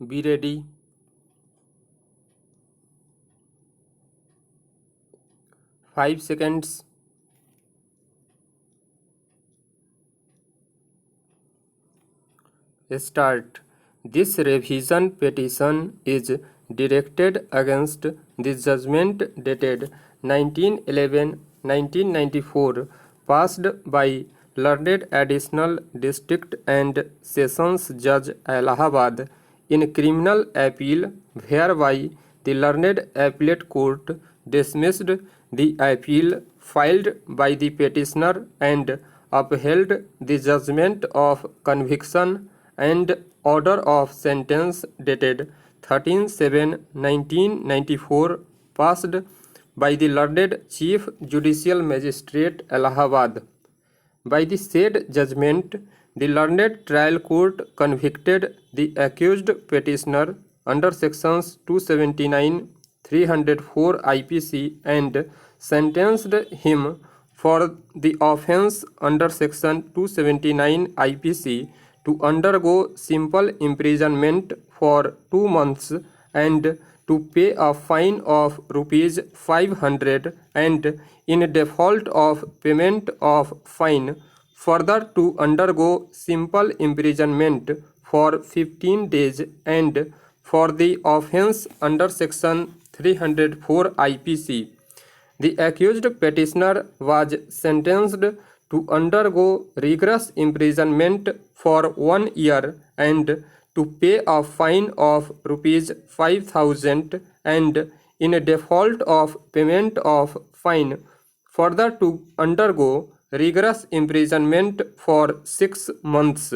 Be ready. Five seconds. Start. This revision petition is directed against the judgment dated 19/11/1994 passed by learned Additional District and Sessions Judge Allahabad in criminal appeal, whereby the learned appellate court dismissed the appeal filed by the petitioner and upheld the judgment of conviction and order of sentence dated 13/7/1994 passed by the learned Chief Judicial Magistrate Allahabad. By the said judgment, the learned trial court convicted the accused petitioner under sections 279, 304 IPC and sentenced him for the offence under section 279 IPC to undergo simple imprisonment for 2 months and to pay a fine of rupees 500 and in default of payment of fine further to undergo simple imprisonment for 15 days and for the offence under section 304 IPC. The accused petitioner was sentenced to undergo rigorous imprisonment for 1 year and to pay a fine of rupees 5,000 and in a default of payment of fine further to undergo rigorous imprisonment for 6 months.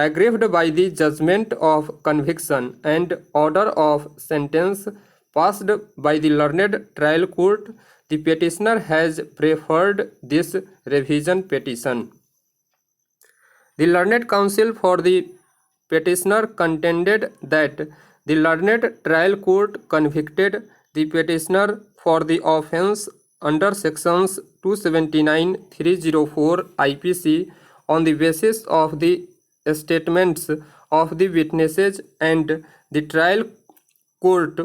Aggrieved by the judgment of conviction and order of sentence passed by the learned trial court, the petitioner has preferred this revision petition. The learned counsel for the petitioner contended that the learned trial court convicted the petitioner for the offence under sections 279, 304 IPC on the basis of the statements of the witnesses, and the trial court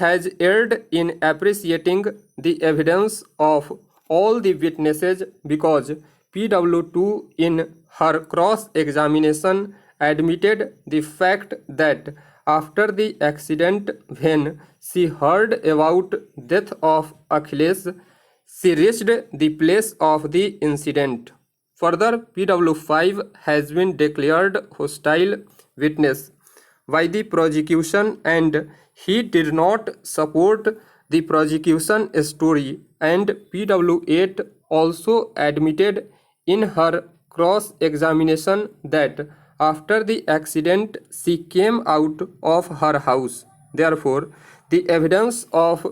has erred in appreciating the evidence of all the witnesses because PW2 in her cross-examination admitted the fact that after the accident, when she heard about death of Achilles, she reached the place of the incident. Further, PW5 has been declared hostile witness by the prosecution and he did not support the prosecution story, and PW8 also admitted in her cross-examination that after the accident she came out of her house. Therefore, the evidence of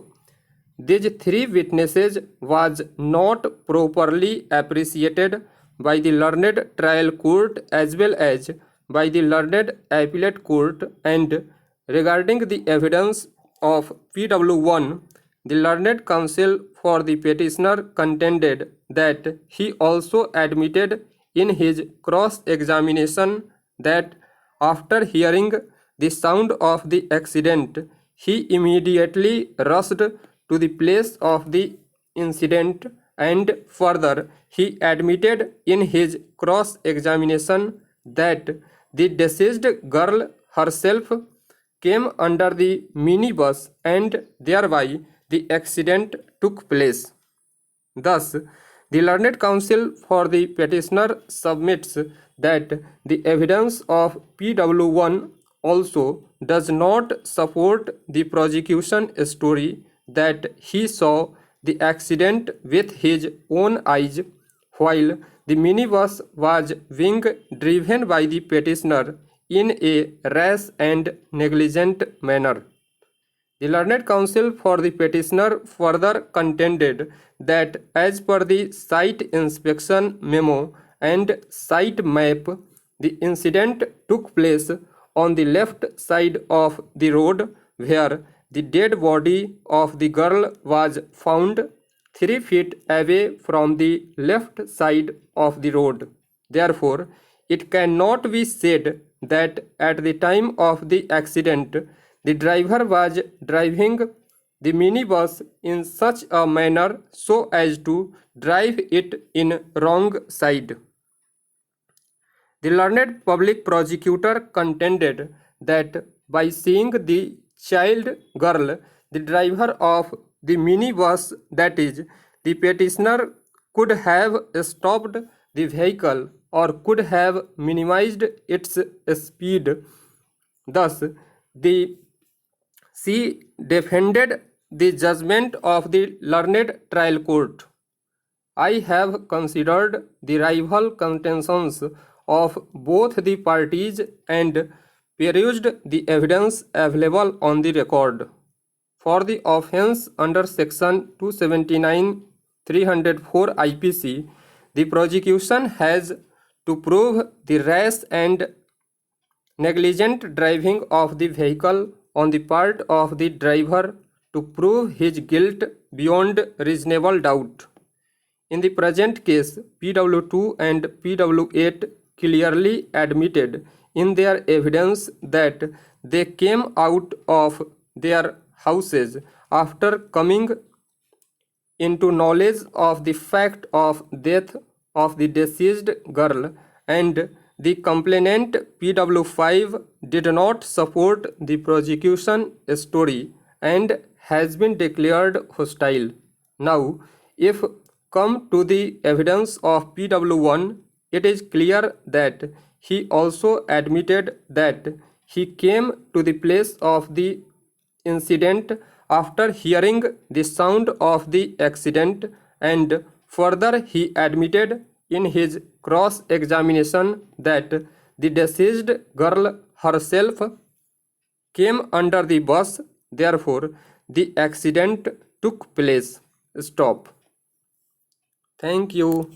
these three witnesses was not properly appreciated by the learned trial court as well as by the learned appellate court, and regarding the evidence of PW1, the learned counsel for the petitioner contended that he also admitted in his cross-examination that after hearing the sound of the accident, he immediately rushed to the place of the incident, and further he admitted in his cross-examination that the deceased girl herself came under the minibus and thereby the accident took place. Thus, the learned counsel for the petitioner submits that the evidence of PW1 also does not support the prosecution story that he saw the accident with his own eyes while the minibus was being driven by the petitioner in a rash and negligent manner. The learned counsel for the petitioner further contended that as per the site inspection memo and site map, the incident took place on the left side of the road where the dead body of the girl was found 3 feet away from the left side of the road. Therefore, it cannot be said that at the time of the accident the driver was driving the minibus in such a manner so as to drive it in wrong side. The learned public prosecutor contended that by seeing the child girl, the driver of the minibus, that is, the petitioner, could have stopped the vehicle or could have minimized its speed. Thus, the she defended the judgment of the learned trial court. I have considered the rival contentions of both the parties and perused the evidence available on the record. For the offence under section 279 304 IPC, the prosecution has to prove the rash and negligent driving of the vehicle on the part of the driver to prove his guilt beyond reasonable doubt. In the present case, PW2 and PW8 clearly admitted in their evidence that they came out of their houses after coming into knowledge of the fact of death of the deceased girl, and the complainant PW5 did not support the prosecution story and has been declared hostile. Now, if come to the evidence of PW1, it is clear that he also admitted that he came to the place of the incident after hearing the sound of the accident, and further he admitted in his cross-examination that the deceased girl herself came under the bus, therefore the accident took place. Stop. Thank you.